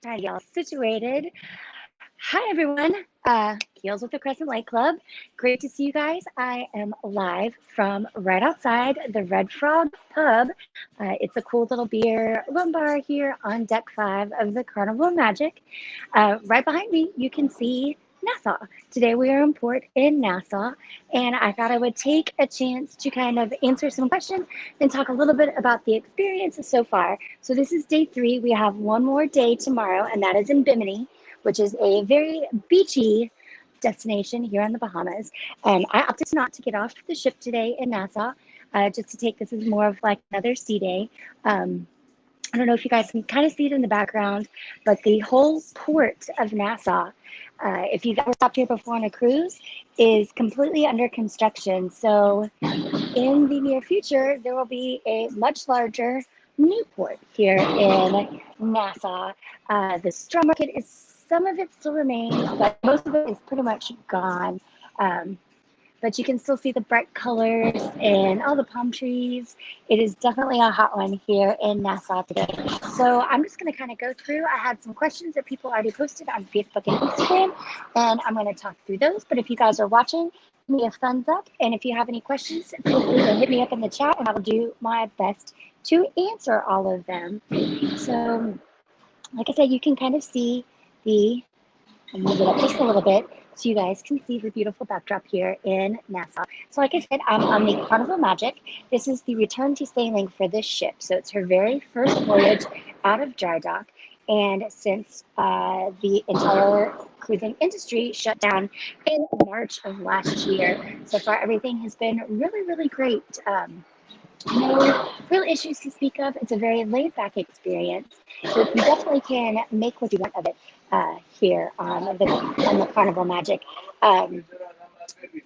Got y'all situated. Hi, everyone. Keels with the Crescent Light Club. Great to see you guys. I am live from right outside the Red Frog Pub. It's a cool little beer rum bar here on deck 5 of the Carnival Magic. Right behind me, you can see Nassau. Today we are in port in Nassau, and I thought I would take a chance to kind of answer some questions and talk a little bit about the experience so far. So this is day 3. We have one more day tomorrow, and that is in Bimini, which is a very beachy destination here on the Bahamas. And I opted not to get off the ship today in Nassau, just to take this as more of like another sea day. I don't know if you guys can kind of see it in the background, but the whole port of Nassau, if you've ever stopped here before on a cruise, is completely under construction. So in the near future, there will be a much larger new port here in Nassau. The straw market is, some of it still remains, but most of it is pretty much gone. Um, but you can still see the bright colors and all the palm trees. It is definitely a hot one here in Nassau today. So I'm just going to kind of go through. I had some questions that people already posted on Facebook and Instagram, and I'm going to talk through those. But if you guys are watching, give me a thumbs up. And if you have any questions, feel free to hit me up in the chat, and I will do my best to answer all of them. So, like I said, you can kind of see the, I'll move it up just a little bit so you guys can see the beautiful backdrop here in Nassau. So like I said, I'm on the Carnival Magic. This is the return to sailing for this ship. So it's her very first voyage out of dry dock. And since the entire cruising industry shut down in March of last year, so far everything has been really, really great. No real issues to speak of. It's a very laid back experience. So you definitely can make what you want of it here on the Carnival Magic. Um,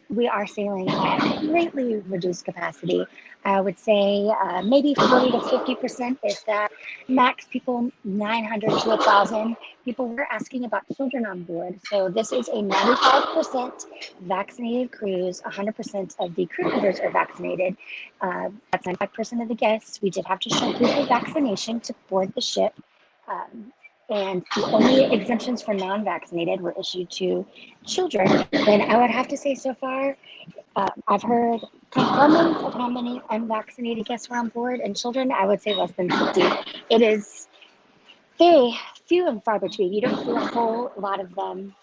we are sailing at greatly reduced capacity. I would say maybe 40 to 50%, if that. Max people 900 to 1,000. People were asking about children on board. So this is a 95% vaccinated cruise. 100% of the crew members are vaccinated. That's 95% of the guests. We did have to show proof of vaccination to board the ship. Um, and the only exemptions for non-vaccinated were issued to children. And I would have to say so far, I've heard comments of how many unvaccinated guests were on board, and children, I would say less than 50. It is very few and far between. You don't see a whole lot of them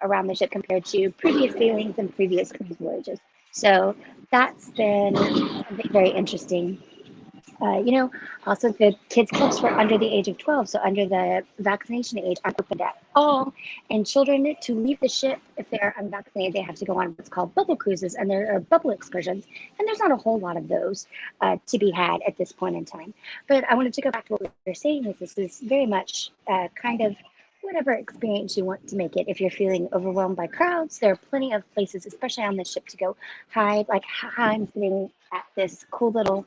around the ship compared to previous sailings and previous cruise voyages. So that's been very interesting. Also the kids clubs for under the age of 12, so under the vaccination age, aren't opened at all. And children, to leave the ship, if they're unvaccinated, they have to go on what's called bubble cruises, and there are bubble excursions. And there's not a whole lot of those to be had at this point in time. But I wanted to go back to what we were saying, is this is very much kind of whatever experience you want to make it. If you're feeling overwhelmed by crowds, there are plenty of places, especially on the ship, to go hide. Like I'm sitting at this cool little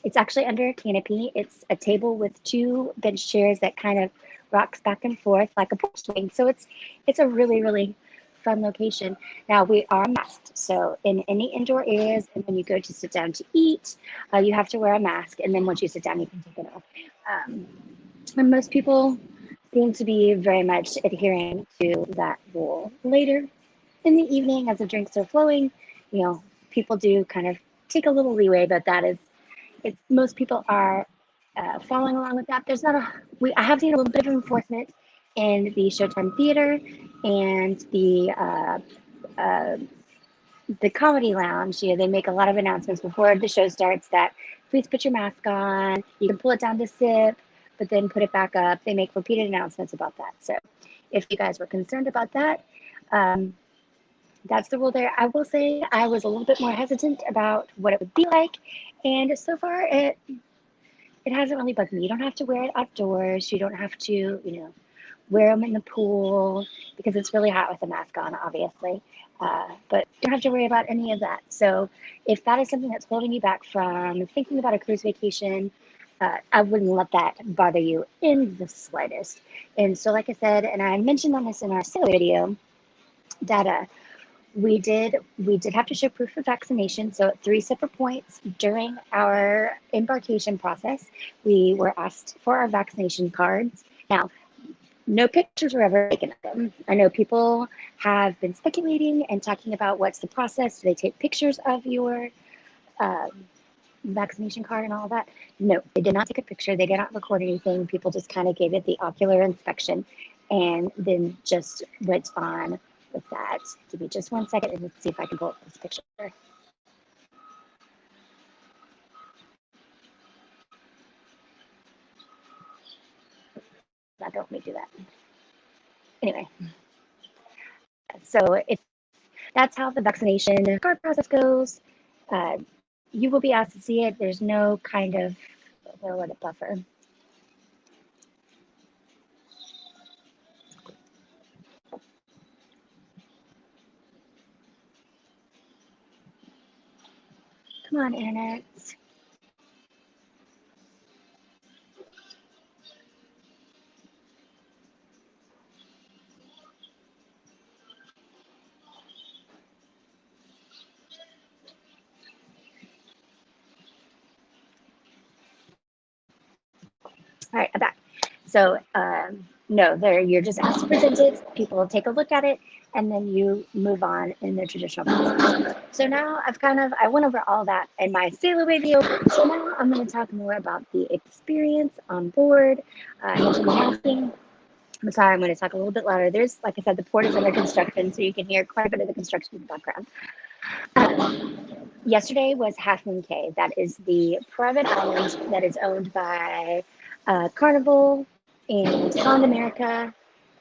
it's actually under a canopy. It's a table with 2 bench chairs that kind of rocks back and forth like a porch swing. So it's a really, really fun location. Now we are masked. So in any indoor areas, and when you go to sit down to eat, you have to wear a mask. And then once you sit down, you can take it off. And most people seem to be very much adhering to that rule. Later in the evening, as the drinks are flowing, people do kind of take a little leeway, but that is, most people are following along with that. I have seen a little bit of enforcement in the Showtime Theater and the Comedy Lounge. They make a lot of announcements before the show starts that please put your mask on. You can pull it down to sip, but then put it back up. They make repeated announcements about that. So if you guys were concerned about that, that's the rule there. I will say I was a little bit more hesitant about what it would be like, and so far it hasn't really bugged me. You don't have to wear it outdoors. You don't have to, wear them in the pool because it's really hot with the mask on, obviously. But you don't have to worry about any of that. So if that is something that's holding you back from thinking about a cruise vacation, I wouldn't let that bother you in the slightest. And so, like I said, and I mentioned on this in our sailor video, that we did have to show proof of vaccination. So at 3 separate points during our embarkation process, we were asked for our vaccination cards. Now, no pictures were ever taken of them. I know people have been speculating and talking about what's the process. Do they take pictures of your um, vaccination card and all that? No, they did not take a picture. They did not record anything. People just kind of gave it the ocular inspection and then just went on with that. Give me just 1 second and let's see if I can pull up this picture. That don't let me do that. Anyway, so if that's how the vaccination card process goes. You will be asked to see it. There's no kind of, where would it buffer? Come on, internet. All right, I'm back. So no, you're just asked to present it. People will take a look at it, and then you move on in the traditional process. So now I went over all that in my sailor video. So now I'm going to talk more about the experience on board. I'm sorry, I'm going to talk a little bit louder. There's, like I said, the port is under construction, so you can hear quite a bit of the construction in the background. Yesterday was Half Moon Cay. That is the private island that is owned by Carnival and Holland America.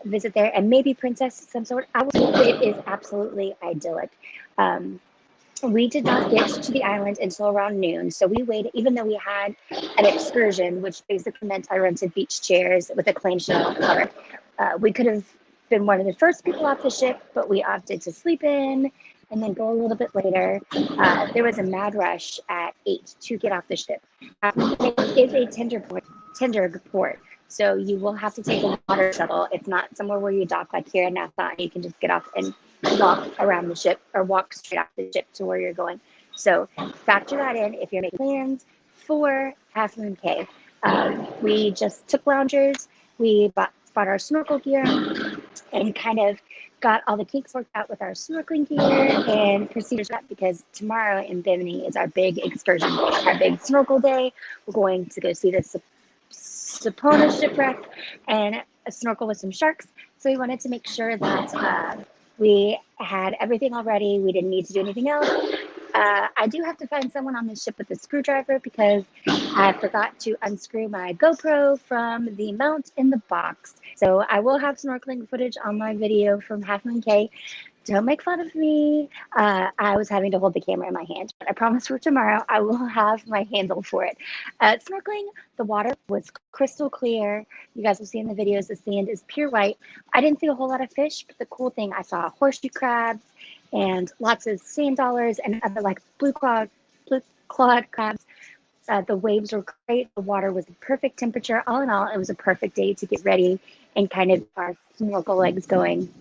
Visit there and maybe Princess of some sort. I will say it is absolutely idyllic. We did not get to the island until around noon, so we waited. Even though we had an excursion, which basically meant I rented beach chairs with a clamshell cover. We could have been one of the first people off the ship, but we opted to sleep in and then go a little bit later. There was a mad rush at 8 to get off the ship. It is a tender port, so you will have to take a water shuttle. It's not somewhere where you dock like here in Nassau. You can just get off and walk around the ship or walk straight off the ship to where you're going. So factor that in if you're making plans for Half Moon Cay. We just took loungers. We bought our snorkel gear and kind of got all the kinks worked out with our snorkeling gear and procedures because tomorrow in Bimini is our big excursion day, our big snorkel day. We're going to go see the Sapona shipwreck and a snorkel with some sharks. So we wanted to make sure that we had everything all ready. We didn't need to do anything else. I do have to find someone on the ship with a screwdriver because I forgot to unscrew my GoPro from the mount in the box. So I will have snorkeling footage on my video from Half Moon Cay. Don't make fun of me. I was having to hold the camera in my hand, but I promise for tomorrow I will have my handle for it. Snorkeling, the water was crystal clear. You guys will see in the videos the sand is pure white. I didn't see a whole lot of fish, but the cool thing, I saw horseshoe crabs and lots of sand dollars and other like blue clawed crabs. The waves were great. The water was the perfect temperature. All in all, it was a perfect day to get ready and kind of our snorkel legs going.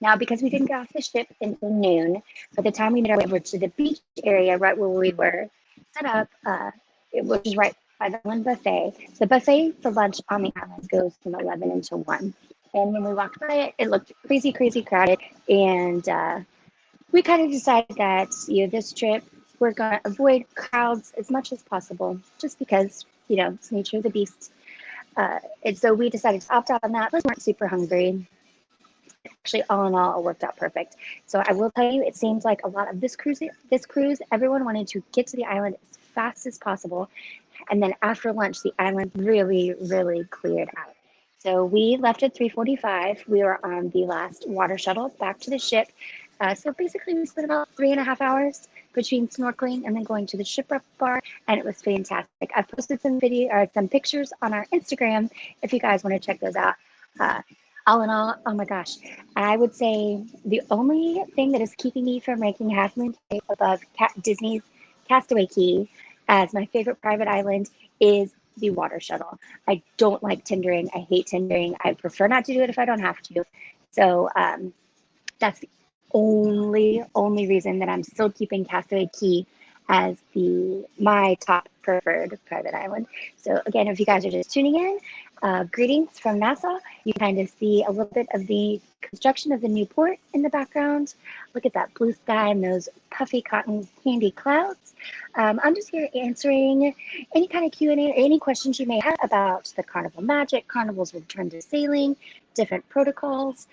Now, because we didn't get off the ship until noon, by the time we made our way over to the beach area, right where we were set up, it was right by the island buffet. The buffet for lunch on the island goes from 11 until 1. And when we walked by it, it looked crazy, crazy crowded. And we kind of decided that, this trip, we're going to avoid crowds as much as possible, just because, it's nature of the beast. And so we decided to opt out on that. We weren't super hungry. Actually, all in all, it worked out perfect. So I will tell you, it seems like a lot of this cruise, everyone wanted to get to the island as fast as possible. And then after lunch, the island really, really cleared out. So we left at 3:45. We were on the last water shuttle back to the ship. So basically, we spent about 3.5 hours between snorkeling and then going to the shipwreck bar, and it was fantastic. I've posted some some pictures on our Instagram if you guys want to check those out. All in all, oh my gosh, I would say the only thing that is keeping me from ranking Half Moon Cay above Disney's Castaway Cay as my favorite private island is the water shuttle. I don't like tendering. I hate tendering. I prefer not to do it if I don't have to. So that's only reason that I'm still keeping Castaway Key as my top preferred private island. So again, if you guys are just tuning in, greetings from Nassau. You kind of see a little bit of the construction of the new port in the background. Look at that blue sky and those puffy cotton candy clouds. I'm just here answering any kind of Q&A or any questions you may have about the Carnival Magic, Carnival's return to sailing, different protocols,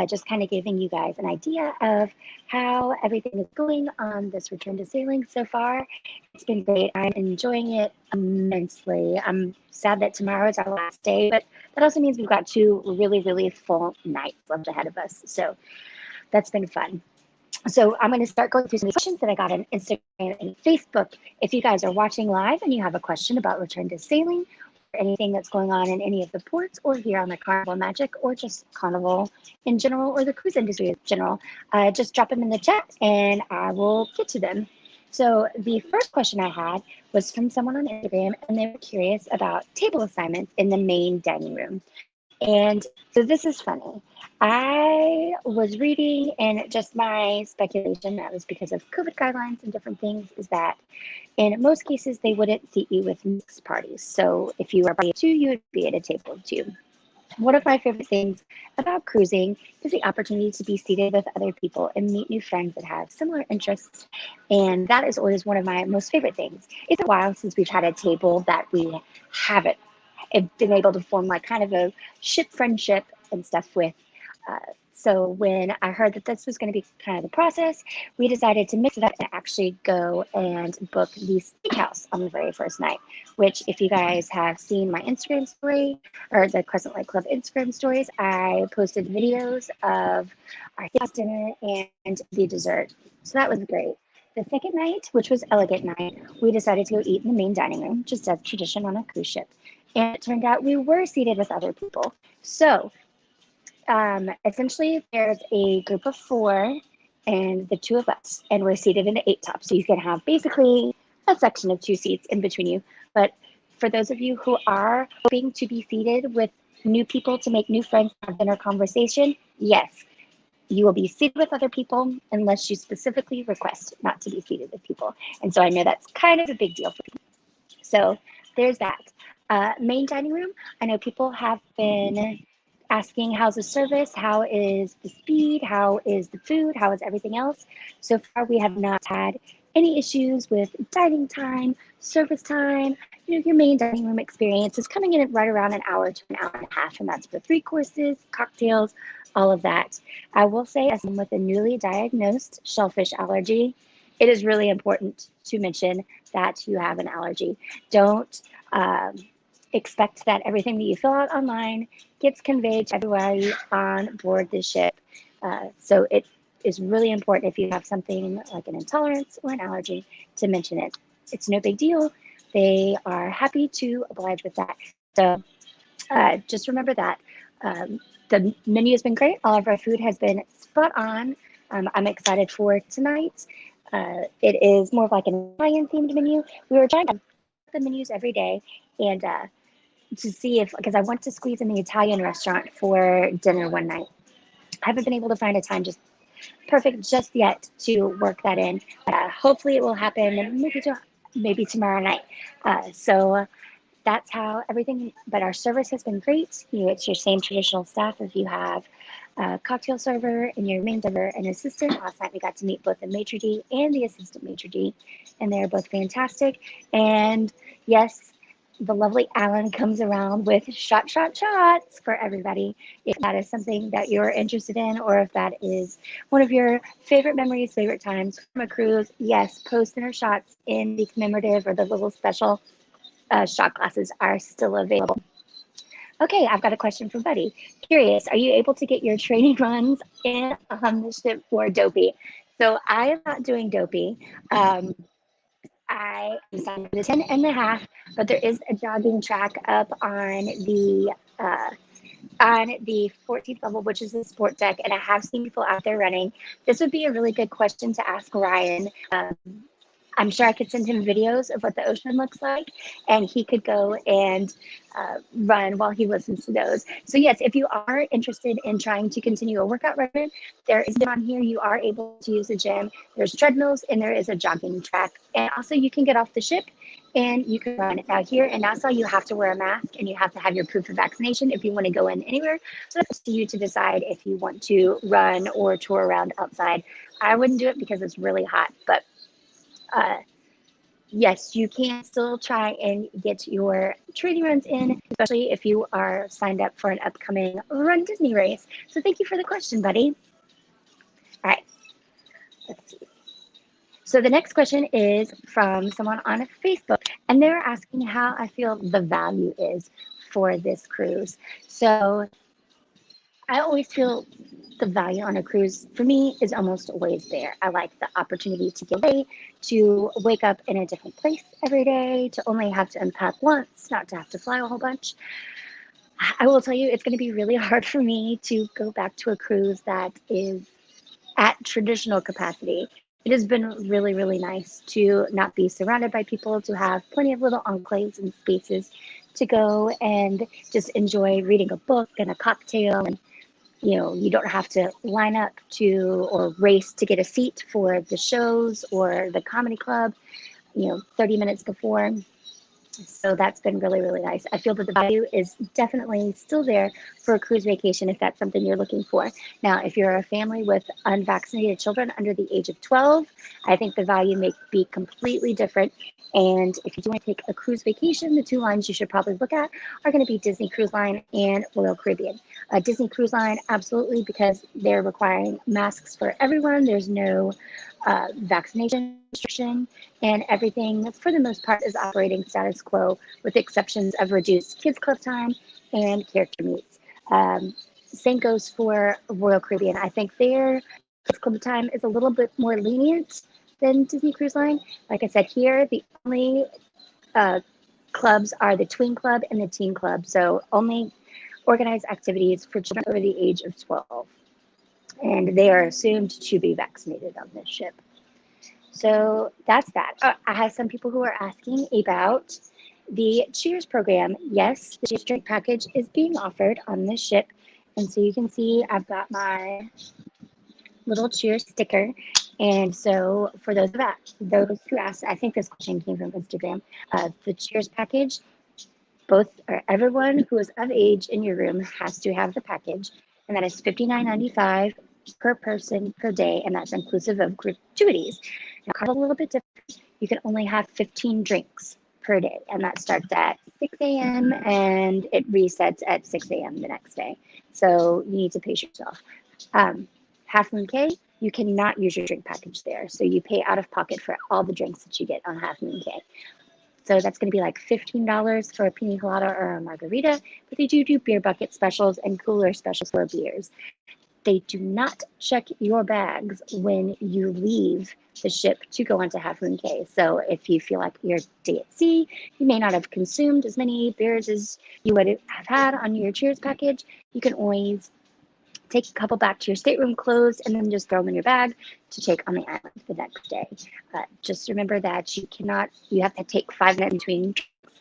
just kind of giving you guys an idea of how everything is going on this return to sailing so far. It's been great. I'm enjoying it immensely. I'm sad that tomorrow is our last day, but that also means we've got 2 really full nights left ahead of us. So that's been fun. So I'm going to start going through some questions that I got on Instagram and Facebook. If you guys are watching live and you have a question about return to sailing or anything that's going on in any of the ports or here on the Carnival Magic or just Carnival in general or the cruise industry in general, just drop them in the chat and I will get to them. So the first question I had was from someone on Instagram and they were curious about table assignments in the main dining room. And so this is funny. I was reading, and just my speculation, that was because of COVID guidelines and different things, is that in most cases, they wouldn't seat you with mixed parties. So if you were a party of 2, you would be at a table of 2. One of my favorite things about cruising is the opportunity to be seated with other people and meet new friends that have similar interests. And that is always one of my most favorite things. It's a while since we've had a table that we haven't been able to form like kind of a ship friendship and stuff with. So when I heard that this was going to be kind of the process, we decided to mix it up and actually go and book the steakhouse on the very first night, which if you guys have seen my Instagram story or the Crescent Light Club Instagram stories, I posted videos of our steakhouse dinner and the dessert. So that was great. The second night, which was Elegant Night, we decided to go eat in the main dining room, just as tradition on a cruise ship. And it turned out we were seated with other people. So essentially, there's a group of 4 and the 2 of us, and we're seated in the 8 top. So you can have basically a section of 2 seats in between you. But for those of you who are hoping to be seated with new people to make new friends, have dinner conversation, yes, you will be seated with other people unless you specifically request not to be seated with people. And so I know that's kind of a big deal for people. So there's that. Main dining room, I know people have been asking how's the service, how is the speed, how is the food, how is everything else. So far, we have not had any issues with dining time, service time. Your main dining room experience is coming in at right around an hour to an hour and a half, and that's for 3 courses, cocktails, all of that. I will say, as someone with a newly diagnosed shellfish allergy, it is really important to mention that you have an allergy. Don't expect that everything that you fill out online gets conveyed to everybody on board the ship. So it is really important if you have something like an intolerance or an allergy to mention it. It's no big deal. They are happy to oblige with that. So just remember that. The menu has been great. All of our food has been spot on. I'm excited for tonight. It is more of like an Italian themed menu. We were trying to the menus every day and to see if, because I want to squeeze in the Italian restaurant for dinner one night. I haven't been able to find a time just perfect just yet to work that in. Hopefully it will happen maybe tomorrow night. So that's how everything, but our service has been great. It's your same traditional staff. If you have a cocktail server and your main server and assistant, last night we got to meet both the maitre d' and the assistant maitre d', and they're both fantastic. And yes, the lovely Alan comes around with shots for everybody. If that is something that you're interested in, or if that is one of your favorite memories, favorite times from a cruise, yes, post dinner shots in the commemorative or the little special shot glasses are still available. Okay, I've got a question from Buddy. Curious, are you able to get your training runs in on the ship for Dopey? So I am not doing Dopey. I am signed for the 10.5, but there is a jogging track up on the 14th level, which is the sport deck, and I have seen people out there running. This would be a really good question to ask Ryan. I'm sure I could send him videos of what the ocean looks like, and he could go and run while he listens to those. So yes, if you are interested in trying to continue a workout regimen, there is a gym on here. You are able to use the gym. There's treadmills and there is a jogging track. And also you can get off the ship and you can run. Now here in Nassau, you have to wear a mask and you have to have your proof of vaccination if you want to go in anywhere. So it's up to you to decide if you want to run or tour around outside. I wouldn't do it because it's really hot, but yes, you can still try and get your training runs in, especially if you are signed up for an upcoming Run Disney race. So thank you for the question, buddy. All right, let's see. So the next question is from someone on Facebook, and they're asking how I feel the value is for this cruise. So I always feel the value on a cruise for me is almost always there. I like the opportunity to get away, to wake up in a different place every day, to only have to unpack once, not to have to fly a whole bunch. I will tell you, it's going to be really hard for me to go back to a cruise that is at traditional capacity. It has been really, really nice to not be surrounded by people, to have plenty of little enclaves and spaces to go and just enjoy reading a book and a cocktail, and you don't have to line up to or race to get a seat for the shows or the comedy club 30 minutes before. So that's been really, really nice. I feel that the value is definitely still there for a cruise vacation if that's something you're looking for. Now, if you're a family with unvaccinated children under the age of 12, I think the value may be completely different. And if you do want to take a cruise vacation, the two lines you should probably look at are going to be Disney Cruise Line and Royal Caribbean. Disney Cruise Line, absolutely, because they're requiring masks for everyone. There's no vaccination restriction, and everything for the most part is operating status quo with exceptions of reduced kids club time and character meets. Same goes for Royal Caribbean. I think their kids club time is a little bit more lenient than Disney Cruise Line. Like I said, here the only clubs are the Tween Club and the Teen Club, so only organized activities for children over the age of 12. And they are assumed to be vaccinated on this ship. So that's that. I have some people who are asking about the Cheers program. Yes, the Cheers drink package is being offered on this ship. And so you can see I've got my little Cheers sticker. And so for those who asked, I think this question came from Instagram, the Cheers package, everyone who is of age in your room has to have the package. And that is $59.95 per person per day, and that's inclusive of gratuities. Now, Carnival's a little bit different. You can only have 15 drinks per day, and that starts at 6 a.m. and it resets at 6 a.m. the next day. So you need to pace yourself. Half Moon Cay, you cannot use your drink package there. So you pay out of pocket for all the drinks that you get on Half Moon Cay. So that's going to be like $15 for a pina colada or a margarita, but they do beer bucket specials and cooler specials for beers. They do not check your bags when you leave the ship to go onto Half Moon Cay. So if you feel like your day at sea, you may not have consumed as many beers as you would have had on your Cheers package, you can always take a couple back to your stateroom closed and then just throw them in your bag to take on the island the next day. Just remember that you have to take 5 minutes between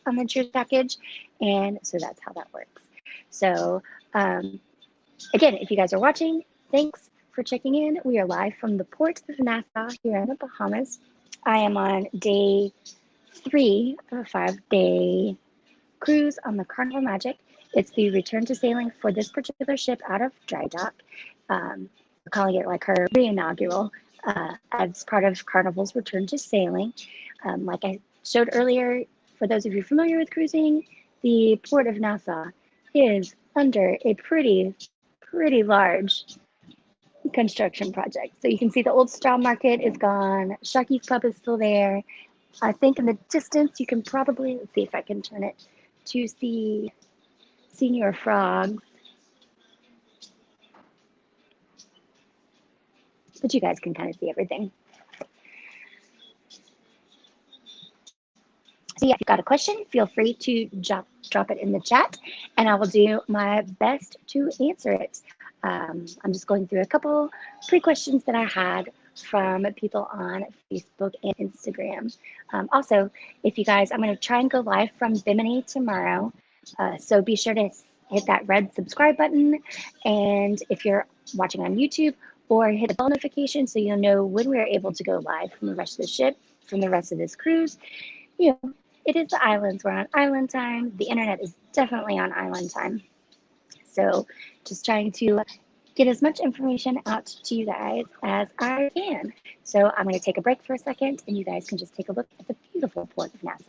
on the Cheers package. And so that's how that works. So, again, if you guys are watching, thanks for checking in. We are live from the port of Nassau here in the Bahamas. I am on day 3 of a 5-day cruise on the Carnival Magic. It's the return to sailing for this particular ship out of dry dock. We're calling it like her re-inaugural as part of Carnival's return to sailing. Like I showed earlier, for those of you familiar with cruising, the port of Nassau is under a pretty large construction project. So you can see the old straw market is gone. Sharky's Pub is still there. I think in the distance you can probably, let's see if I can turn it to see Senior Frogs. But you guys can kind of see everything. So yeah, if you've got a question, feel free to drop it in the chat and I will do my best to answer it. I'm just going through a couple pre-questions that I had from people on Facebook and Instagram. Also, if you guys, I'm going to try and go live from Bimini tomorrow. So be sure to hit that red subscribe button. And if you're watching on YouTube, or hit the bell notification so you'll know when we're able to go live from the rest of the ship, from the rest of this cruise. You know, it is the islands. We're on island time. The internet is definitely on island time. So just trying to get as much information out to you guys as I can. So I'm going to take a break for a second, and you guys can just take a look at the beautiful port of Nassau.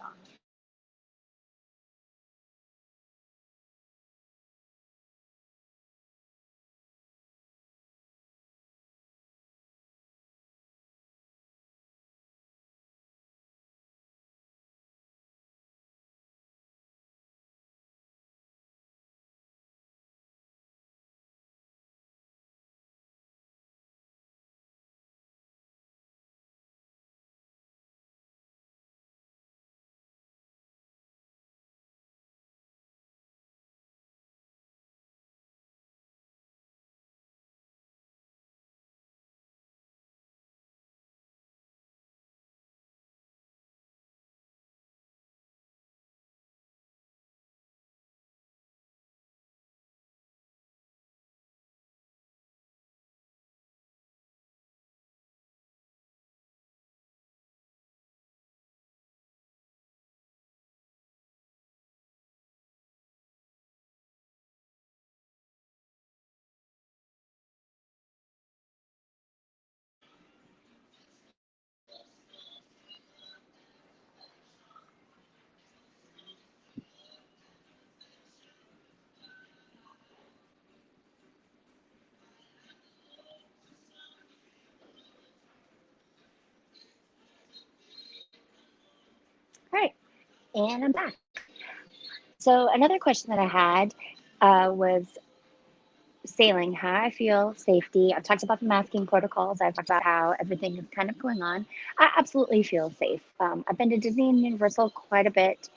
All right, and I'm back. So another question that I had was sailing, how I feel, safety. I've talked about the masking protocols. I've talked about how everything is kind of going on. I absolutely feel safe. I've been to Disney and Universal quite a bit,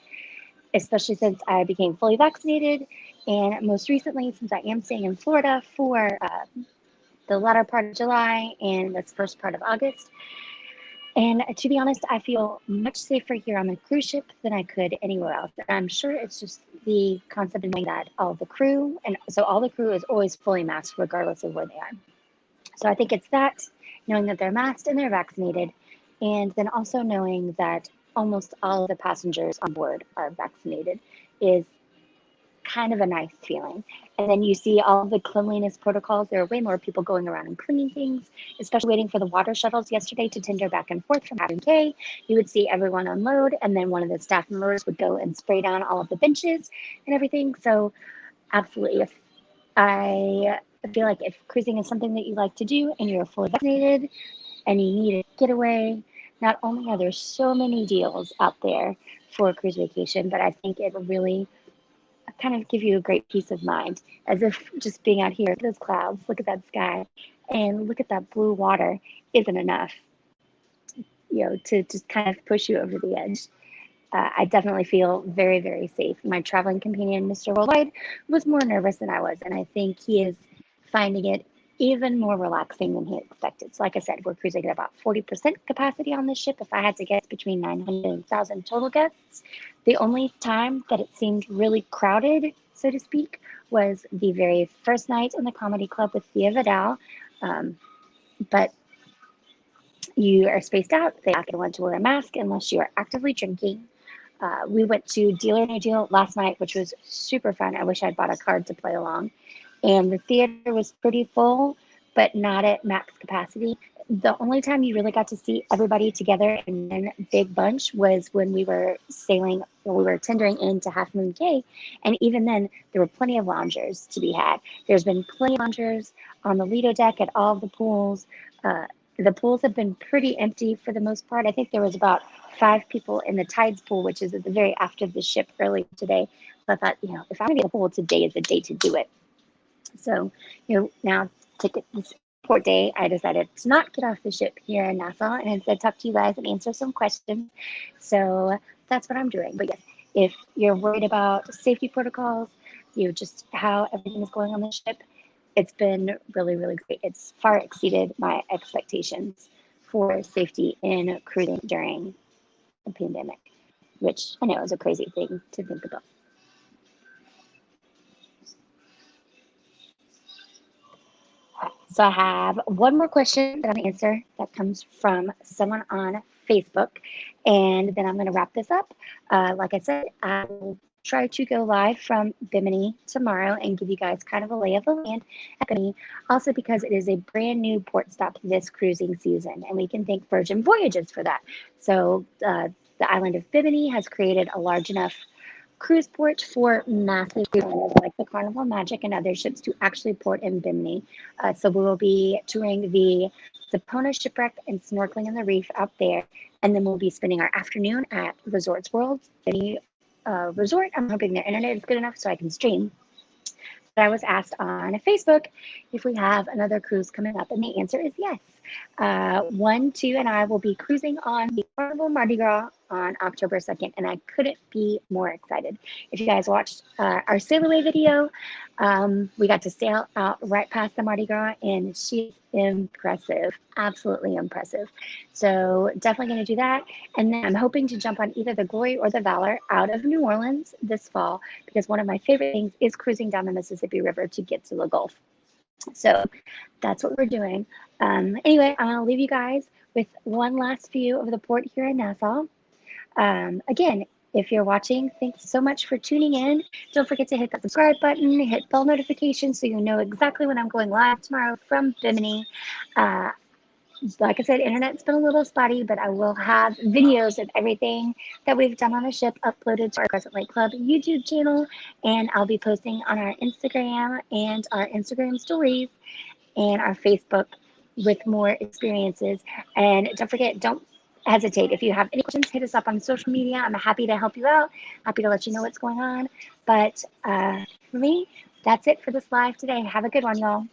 especially since I became fully vaccinated. And most recently, since I am staying in Florida for the latter part of July and this first part of August. And to be honest, I feel much safer here on the cruise ship than I could anywhere else. And I'm sure it's just the concept of knowing that all the crew, and so all the crew is always fully masked regardless of where they are. So I think it's that, knowing that they're masked and they're vaccinated, and then also knowing that almost all of the passengers on board are vaccinated is kind of a nice feeling. And then you see all the cleanliness protocols. There are way more people going around and cleaning things, especially waiting for the water shuttles yesterday to tender back and forth from Adam K. You would see everyone unload, and then one of the staff members would go and spray down all of the benches and everything. So absolutely, if I feel like if cruising is something that you like to do and you're fully vaccinated and you need a getaway, not only are there so many deals out there for a cruise vacation, but I think it really kind of give you a great peace of mind, as if just being out here, look at those clouds, look at that sky, and look at that blue water isn't enough, to just kind of push you over the edge. I definitely feel very, very safe. My traveling companion, Mr. Worldwide, was more nervous than I was, and I think he is finding it even more relaxing than he expected. So like I said, we're cruising at about 40% capacity on this ship. If I had to guess, between 900 and 1,000 total guests. The only time that it seemed really crowded, so to speak, was the very first night in the comedy club with Thea Vidal. But you are spaced out. They ask everyone to wear a mask unless you are actively drinking. We went to Deal or No Deal last night, which was super fun. I wish I'd bought a card to play along. And the theater was pretty full, but not at max capacity. The only time you really got to see everybody together in one big bunch was when we were sailing, when we were tendering into Half Moon Cay. And even then, there were plenty of loungers to be had. There's been plenty of loungers on the Lido deck at all of the pools. The pools have been pretty empty for the most part. I think there was about 5 people in the Tides pool, which is at the very aft of the ship early today. So I thought, if I'm going to be in the pool, today is the day to do it. So, now this port day, I decided to not get off the ship here in Nassau and instead talk to you guys and answer some questions. So that's what I'm doing. But yes, if you're worried about safety protocols, just how everything is going on the ship, it's been really, really great. It's far exceeded my expectations. for safety in cruising during the pandemic, which I know is a crazy thing to think about. So I have one more question that I'm going to answer that comes from someone on Facebook, and then I'm going to wrap this up. Like I said, I will try to go live from Bimini tomorrow and give you guys kind of a lay of the land at Bimini, also because it is a brand new port stop this cruising season, and we can thank Virgin Voyages for that. So the island of Bimini has created a large enough cruise port for massive cruise liners like the Carnival Magic and other ships to actually port in Bimini. So we will be touring the Sapona shipwreck and snorkeling in the reef out there. And then we'll be spending our afternoon at Resorts World, Bimini Resort. I'm hoping their internet is good enough so I can stream. But I was asked on Facebook if we have another cruise coming up, and the answer is yes. One, two, and I will be cruising on the Carnival Mardi Gras on October 2nd, and I couldn't be more excited. If you guys watched our sail away video, we got to sail out right past the Mardi Gras, and she's impressive, absolutely impressive. So definitely going to do that. And then I'm hoping to jump on either the Glory or the Valor out of New Orleans this fall, because one of my favorite things is cruising down the Mississippi River to get to the Gulf. So that's what we're doing. Anyway, I'm going to leave you guys with one last view of the port here in Nassau. Again, if you're watching, thanks so much for tuning in. Don't forget to hit that subscribe button, hit bell notifications so you know exactly when I'm going live tomorrow from Bimini. Like I said, internet's been a little spotty, but I will have videos of everything that we've done on the ship uploaded to our Crescent Lake Club YouTube channel, and I'll be posting on our Instagram and our Instagram stories and our Facebook with more experiences. And don't forget, don't hesitate. If you have any questions, hit us up on social media. I'm happy to help you out, happy to let you know what's going on. But for me, that's it for this live today. Have a good one, y'all.